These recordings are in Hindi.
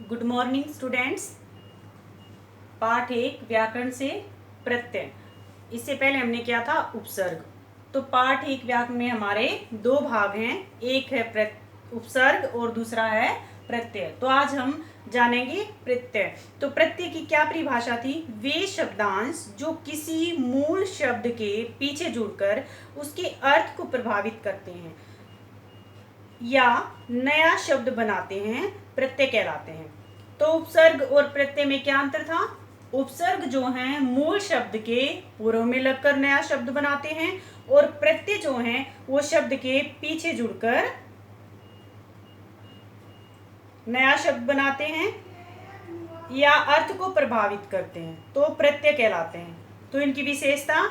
Good morning students. पाठ 1 व्याकरण से प्रत्यय। इससे पहले हमने किया था उपसर्ग। तो पाठ 1 व्याकरण में हमारे दो भाग हैं, एक है उपसर्ग और दूसरा है प्रत्यय। तो आज हम जानेंगे प्रत्यय। तो प्रत्यय की क्या परिभाषा थी? वे शब्दांश जो किसी मूल शब्द के पीछे जुड़कर उसके अर्थ को प्रभावित करते हैं या नया शब्द बनाते हैं, प्रत्यय कहलाते हैं। तो उपसर्ग और प्रत्यय में क्या अंतर था? उपसर्ग जो हैं मूल शब्द के पूर्व में लगकर नया शब्द बनाते हैं, और प्रत्यय जो हैं वो शब्द के पीछे जुड़कर नया शब्द बनाते हैं या अर्थ को प्रभावित करते हैं, तो प्रत्यय कहलाते हैं। तो इनकी विशेषता,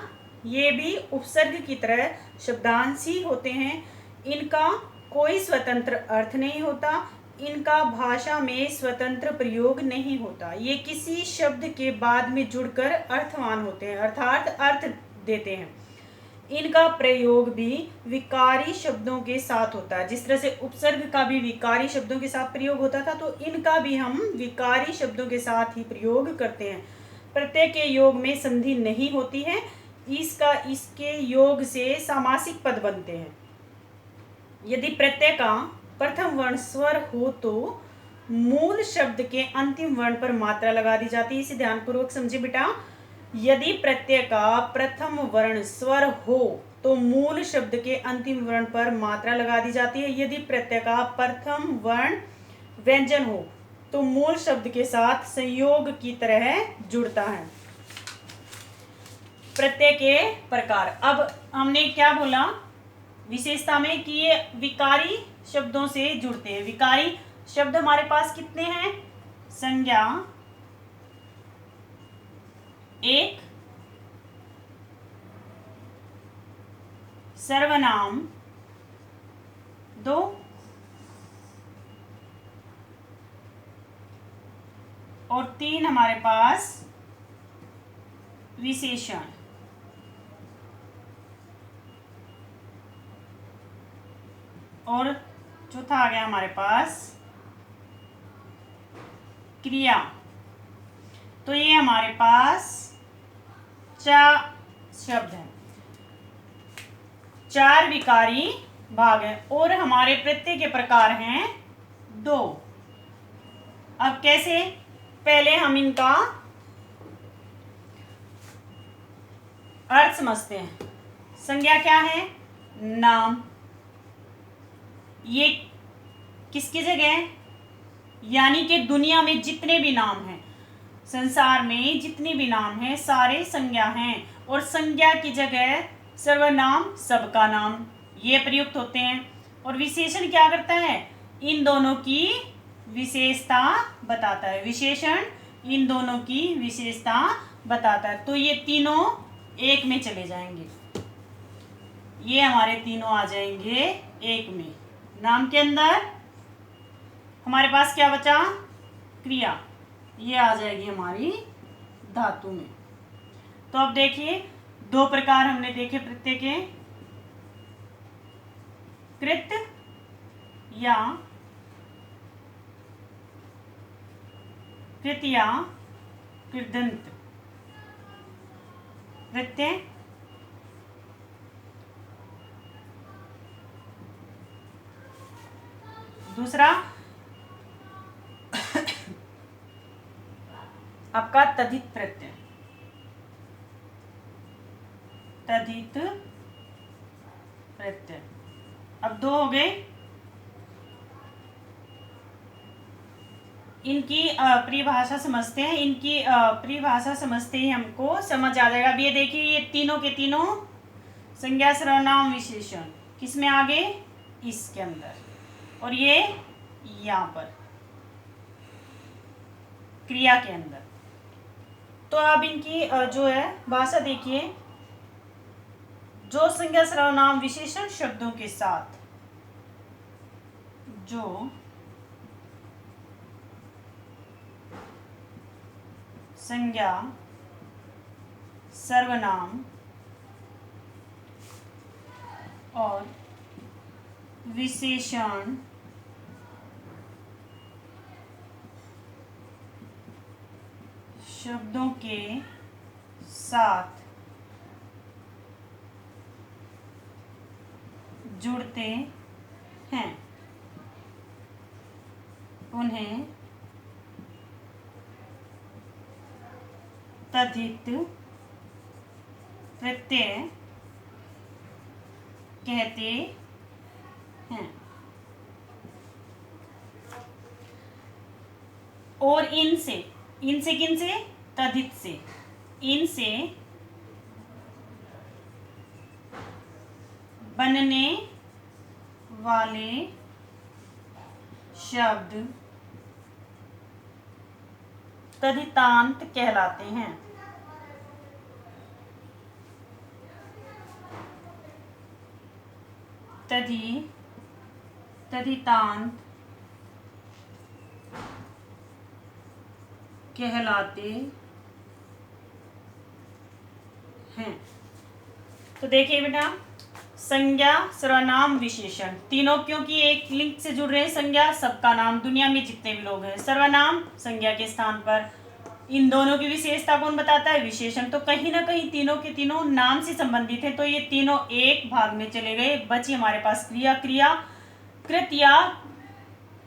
ये भी उपसर्ग की तरह शब्दांश ही होते हैं। इनका कोई स्वतंत्र अर्थ नहीं होता, इनका भाषा में स्वतंत्र प्रयोग नहीं होता। ये किसी शब्द के बाद में जुड़कर अर्थवान होते हैं, अर्थात अर्थ देते हैं। इनका प्रयोग भी विकारी शब्दों के साथ होता है। जिस तरह से उपसर्ग का भी विकारी शब्दों के साथ प्रयोग होता था, तो इनका भी हम विकारी शब्दों के साथ ही प्रयोग करते हैं। प्रत्यय के योग में संधि नहीं होती है, इसके योग से सामासिक पद बनते हैं। यदि प्रत्यय का प्रथम वर्ण स्वर हो तो मूल शब्द के अंतिम वर्ण पर मात्रा लगा दी जाती है। इसे ध्यानपूर्वक समझे बेटा। यदि प्रत्यय का प्रथम वर्ण स्वर हो तो मूल शब्द के अंतिम वर्ण पर मात्रा लगा दी जाती है। यदि प्रत्यय का प्रथम वर्ण व्यंजन हो तो मूल शब्द के साथ संयोग की तरह जुड़ता है। प्रत्यय के प्रकार। अब हमने क्या बोला विशेषता में कि ये विकारी शब्दों से जुड़ते हैं। विकारी शब्द हमारे पास कितने हैं? संज्ञा 1, सर्वनाम 2, और 3 हमारे पास विशेषण। और चौथा आ गया हमारे पास क्रिया। तो ये हमारे पास 4 शब्द हैं, 4 विकारी भाग हैं, और हमारे प्रत्यय के प्रकार हैं 2। अब कैसे? पहले हम इनका अर्थ समझते हैं। संज्ञा क्या है? नाम। ये किसकी जगह है? यानी कि दुनिया में जितने भी नाम हैं, संसार में जितने भी नाम हैं, सारे संज्ञा हैं। और संज्ञा की जगह सर्वनाम, सबका नाम, ये प्रयुक्त होते हैं। और विशेषण क्या करता है? इन दोनों की विशेषता बताता है। विशेषण इन दोनों की विशेषता बताता है। तो ये तीनों एक में चले जाएंगे, ये हमारे तीनों आ जाएंगे एक में। नाम के अंदर हमारे पास क्या बचा? क्रिया, ये आ जाएगी हमारी धातु में। तो अब देखिए, 2 प्रकार हमने देखे प्रत्यय के, कृत या कृत या कृदंत प्रत्यय। दूसरा आपका तद्धित प्रत्यय। तद्धित प्रत्यय। अब 2 हो गए। इनकी परिभाषा समझते हैं। इनकी परिभाषा समझते ही हमको समझ आ जाएगा। अब ये देखिए, ये तीनों के तीनों संज्ञा, सर्वनाम, विशेषण किस में आ गए? इसके अंदर। और ये यहाँ पर क्रिया के अंदर। तो अब इनकी जो है भाषा देखिए। जो संज्ञा, सर्वनाम, विशेषण शब्दों के साथ, जो संज्ञा, सर्वनाम और विशेषण शब्दों के साथ जुड़ते हैं उन्हें तद्धित प्रत्यय कहते हैं। और इनसे किनसे? तद्धित से। इनसे बनने वाले शब्द तद्धितांत कहलाते हैं। तद्धितांत कहलाते हैं। तो देखिए बेटा, संज्ञा, सर्वनाम, विशेषण तीनों क्योंकि एक लिंक से जुड़ रहे हैं। संज्ञा सबका नाम, दुनिया में जितने भी लोग हैं। सर्वनाम संज्ञा के स्थान पर। इन दोनों की विशेषता कौन बताता है? विशेषण। तो कहीं ना कहीं तीनों के तीनों नाम से संबंधित है, तो ये तीनों एक भाग में चले गए। बची हमारे पास क्रिया। क्रिया कृत या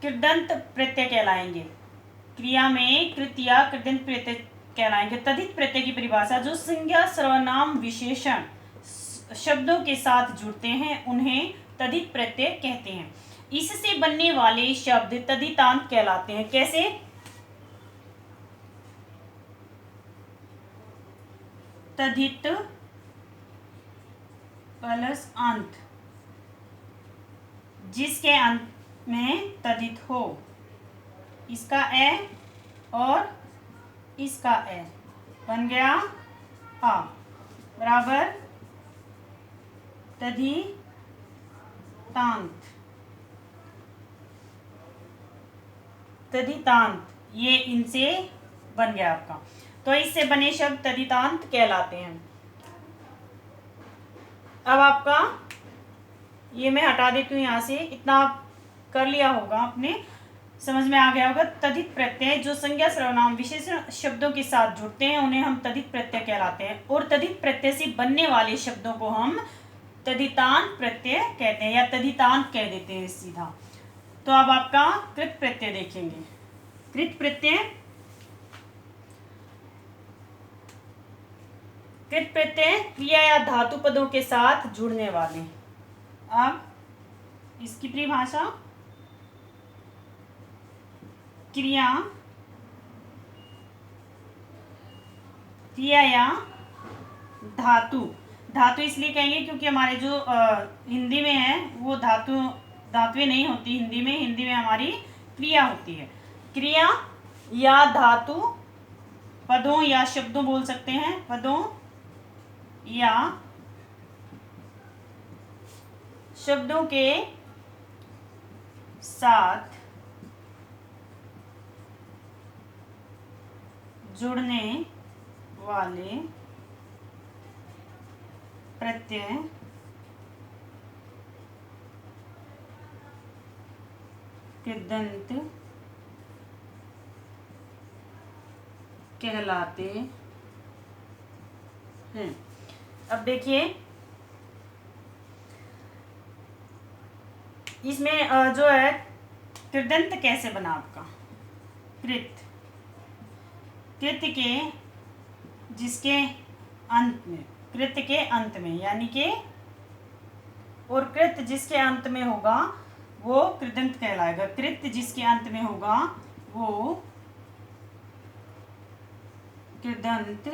कृदंत प्रत्यय कहलाएंगे। क्रिया में कृत या कृदंत प्रत्यय कहलाएंगे। तद्धित प्रत्यय की परिभाषा, जो संज्ञा, सर्वनाम, विशेषण शब्दों के साथ जुड़ते हैं उन्हें तद्धित प्रत्यय कहते हैं। इससे बनने वाले शब्द तद्धितांत कहलाते हैं। कैसे? तद्धित प्लस अंत, जिसके अंत में तद्धित हो। इसका ए और इसका ए बन गया आ बराबर तद्धितांत। तद्धितांत ये इनसे बन गया आपका। तो इससे बने शब्द तद्धितांत कहलाते हैं। अब आपका ये मैं हटा देती हूँ यहाँ से। इतना आप कर लिया होगा, आपने समझ में आ गया होगा। तद्धित प्रत्यय जो संज्ञा, सर्वनाम, विशेषण शब्दों के साथ जुड़ते हैं उन्हें हम तद्धित प्रत्यय कहलाते हैं। और तद्धित प्रत्यय से बनने वाले शब्दों को हम तद्धितांत प्रत्यय कहते हैं या तद्धितांत कह देते हैं सीधा। तो अब आपका कृत प्रत्यय देखेंगे। कृत प्रत्यय, कृत प्रत्यय क्रिया या धातु पदों के साथ जुड़ने वाले। अब इसकी परिभाषा, क्रिया या धातु। धातु इसलिए कहेंगे क्योंकि हमारे जो हिंदी में है वो धातुएं नहीं होती। हिंदी में हमारी क्रिया होती है। क्रिया या धातु पदों या शब्दों बोल सकते हैं। पदों या शब्दों के साथ जुड़ने वाले प्रत्यय कृदंत कहलाते हैं। अब देखिए इसमें जो है कृदंत कैसे बना आपका। कृत के जिसके अंत में, कृत के अंत में यानी कि, और कृत जिसके अंत में होगा वो कृदंत कहलाएगा। कृत जिसके अंत में होगा वो कृदंत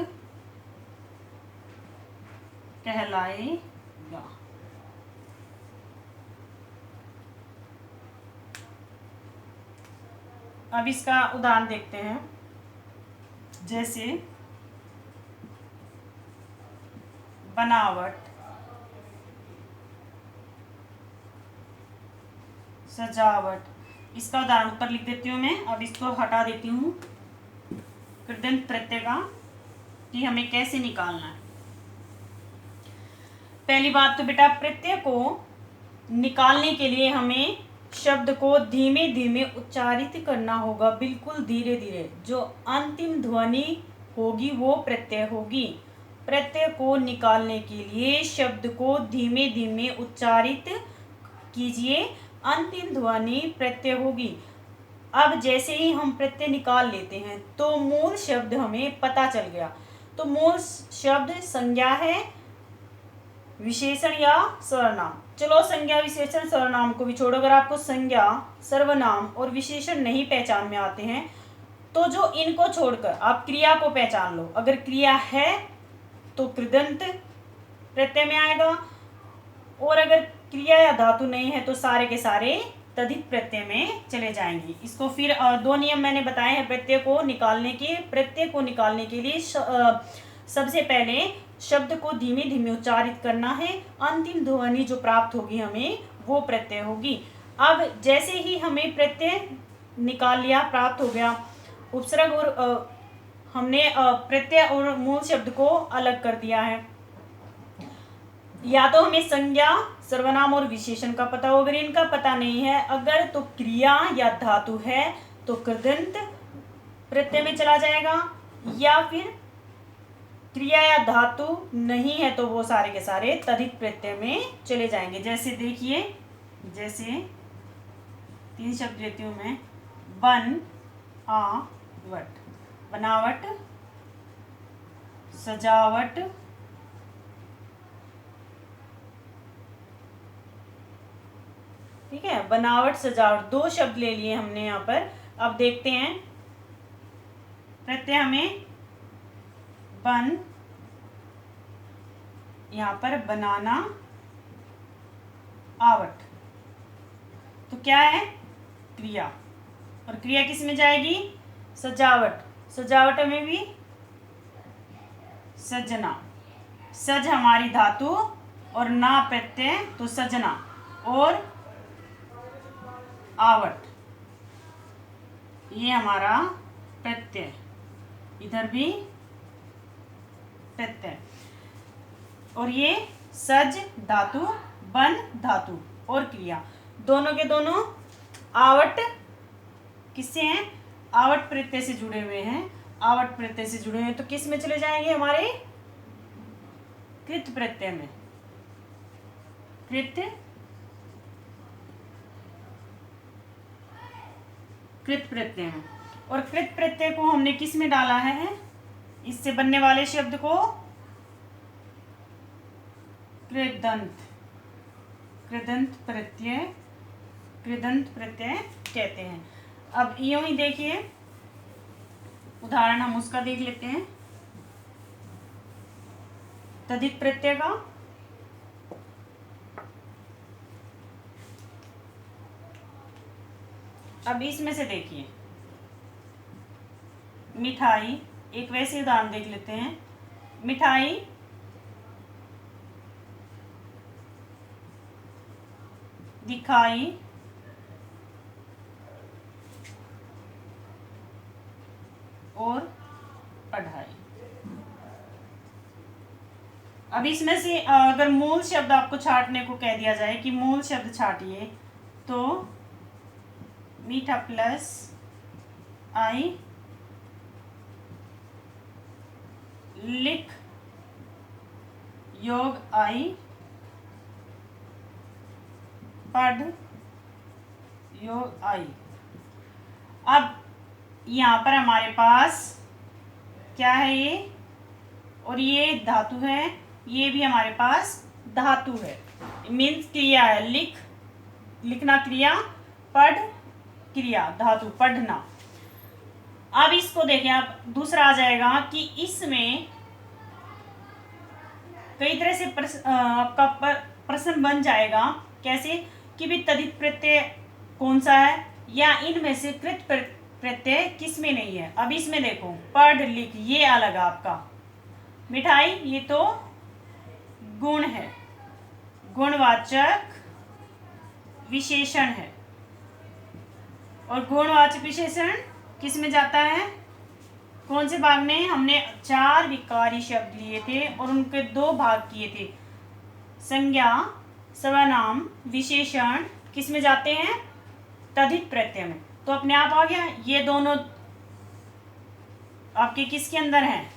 कहलाएगा। अब इसका उदाहरण देखते हैं। जैसे बनावट, सजावट, इसका उदाहरण ऊपर लिख देती हूँ मैं। अब इसको हटा देती हूँ कृदंत प्रत्यय का कि हमें कैसे निकालना है। पहली बात तो बेटा, प्रत्यय को निकालने के लिए हमें शब्द को धीमे धीमे उच्चारित करना होगा, बिल्कुल धीरे धीरे। जो अंतिम ध्वनि होगी वो प्रत्यय होगी। प्रत्यय को निकालने के लिए शब्द को धीमे धीमे उच्चारित कीजिए, अंतिम ध्वनि प्रत्यय होगी। अब जैसे ही हम प्रत्यय निकाल लेते हैं तो मूल शब्द हमें पता चल गया। तो मूल शब्द संज्ञा है, विशेषण या सर्वनाम। चलो संज्ञा विशेषण सर्वनाम को भी छोड़ो। अगर आपको संज्ञा, सर्वनाम और विशेषण नहीं पहचान में आते हैं तो जो इनको छोड़कर आप क्रिया को पहचान लो। अगर क्रिया है तो कृदंत प्रत्यय में आएगा, और अगर क्रिया या धातु नहीं है तो सारे के सारे तद्धित प्रत्यय में चले जाएंगे। इसको फिर दो नियम मैंने बताए हैं प्रत्यय को निकालने के। प्रत्यय को निकालने के लिए सबसे पहले शब्द को धीमे धीमे उच्चारित करना है, अंतिम ध्वनि जो प्राप्त होगी हमें वो प्रत्यय होगी। अब जैसे ही हमें प्रत्यय निकाल लिया, प्राप्त हो गया उपसर्ग, और हमने प्रत्यय और मूल शब्द को अलग कर दिया है। या तो हमें संज्ञा, सर्वनाम और विशेषण का पता हो, अगर इनका पता नहीं है, अगर तो क्रिया या धातु है तो कृदंत प्रत्यय में चला जाएगा, या फिर क्रिया या धातु नहीं है तो वो सारे के सारे तद्धित प्रत्यय में चले जाएंगे। जैसे देखिए, जैसे 3 शब्द लेती हूं मैं। बनावट, बनावट, सजावट, ठीक है, बनावट, सजावट, 2 शब्द ले लिए हमने यहाँ पर। अब देखते हैं प्रत्यय हमें बन, यहाँ पर बनाना, आवट, तो क्या है क्रिया, और क्रिया किस में जाएगी, सजावट। सजावट में भी सजना, सज हमारी धातु और ना प्रत्यय तो सजना, और आवट ये हमारा प्रत्यय, इधर भी प्रत्यय, और ये सज धातु, बन धातु और क्रिया, दोनों के दोनों आवट किससे हैं, आवट प्रत्यय से जुड़े हुए हैं। आवट प्रत्यय से जुड़े हुए हैं तो किस में चले जाएंगे, हमारे कृत प्रत्यय में, कृत प्रत्यय में। और कृत प्रत्यय को हमने किस में डाला है, इससे बनने वाले शब्द को कृदंत, कृदंत प्रत्यय, कृदंत प्रत्यय कहते हैं। अब यूं ही देखिए उदाहरण हम उसका देख लेते हैं, तद्धित प्रत्यय का। अब इसमें से देखिए मिठाई, एक वैसे उदाहरण देख लेते हैं। मिठाई, दिखाई, और पढ़ाई। अब इसमें से अगर मूल शब्द आपको छांटने को कह दिया जाए कि मूल शब्द छांटिए, तो मीठा प्लस आई, लिख योग आई, पढ़ योग आई। अब यहाँ पर हमारे पास क्या है, ये और ये धातु है, ये भी हमारे पास धातु है, मीन्स क्रिया है। लिख, लिखना क्रिया, पढ़ क्रिया, धातु पढ़ना। अब इसको देखें, आप दूसरा आ जाएगा कि इसमें कई तरह से आपका प्रश्न बन जाएगा, कैसे कि भी तद्धित प्रत्यय कौन सा है, या इनमें से कृत प्रत्यय किस में नहीं है। अब इसमें देखो पढ़, लिख, ये अलग आपका। मिठाई ये तो गुण है, गुणवाचक विशेषण है, और गुणवाचक विशेषण किस में जाता है, कौन से भाग में, हमने 4 विकारी शब्द लिए थे और उनके 2 भाग किए थे। संज्ञा, सर्वनाम, विशेषण किस में जाते हैं, तद्धित प्रत्यय में। तो अपने आप आ गया, ये दोनों आपके किसके अंदर हैं?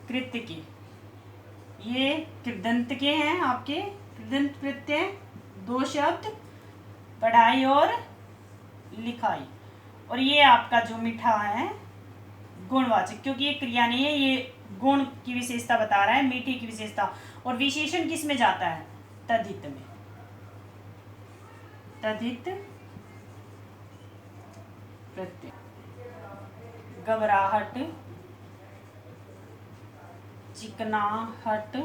कृत्य के। ये कृदंत के हैं आपके, कृदंत प्रत्यय, दो शब्द पढ़ाई और लिखाई। और ये आपका जो मीठा है गुणवाचक, क्योंकि ये क्रिया नहीं है, ये गुण की विशेषता बता रहा है, मीठी की विशेषता। और विशेषण किस में जाता है? तद्धित में। तद्धित प्रत्यय, घबराहट, चिकनाहट,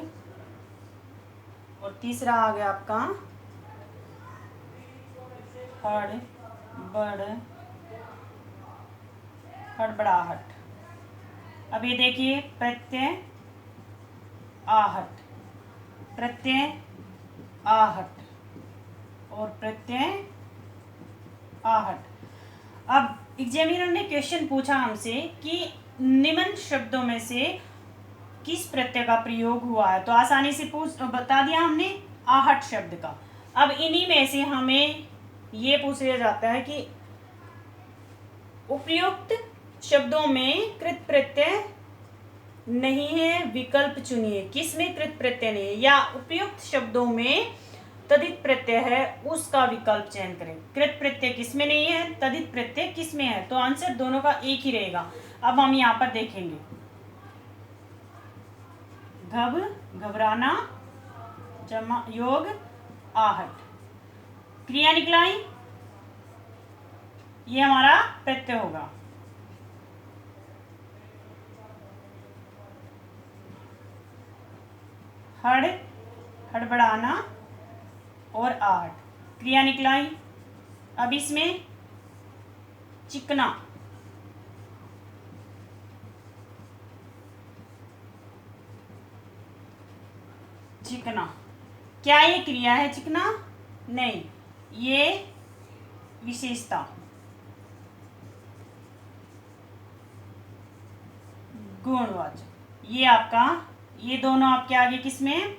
और तीसरा आ गया आपका हड़बड़ाहट। अब ये देखिए, प्रत्यय आहट, प्रत्यय आहट और प्रत्यय आहट। अब एग्जामिनर ने क्वेश्चन पूछा हमसे कि निम्न शब्दों में से किस प्रत्यय का प्रयोग हुआ है, तो आसानी से बता दिया हमने, आहट शब्द का। अब इन्हीं में से हमें ये पूछ लिया जाता है कि उपयुक्त शब्दों में कृत प्रत्यय नहीं है, विकल्प चुनिए। किसमें कृत प्रत्यय नहीं है, या उपयुक्त शब्दों में तद्धित प्रत्यय है, उसका विकल्प चयन करें। कृत प्रत्यय किसमें नहीं है, तद्धित प्रत्यय किसमें है, तो आंसर दोनों का एक ही रहेगा। अब हम यहाँ पर देखेंगे, घबराना जमा योग आहट, क्रिया निकलाई, ये हमारा प्रत्यय होगा। हड़बड़ाना और आहट, क्रिया निकलाई। अब इसमें चिकना, चिकना, क्या ये क्रिया है चिकना? नहीं, ये विशेषता। गुणवाचक, ये आपका, ये दोनों आपके आगे किसमें,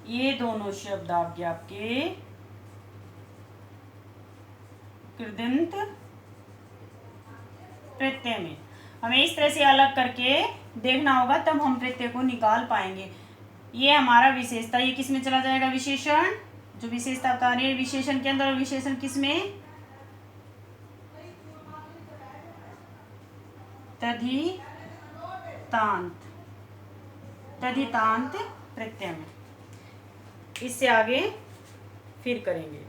ये दोनों शब्द आपके कृदंत प्रत्यय में। हमें इस तरह से अलग करके देखना होगा, तब हम प्रत्यय को निकाल पाएंगे। ये हमारा विशेषता, ये किस में चला जाएगा? विशेषण, जो विशेषता बता रही है विशेषण के अंदर, और विशेषण किस में? तद्धितांत प्रत्यय में। इससे आगे फिर करेंगे।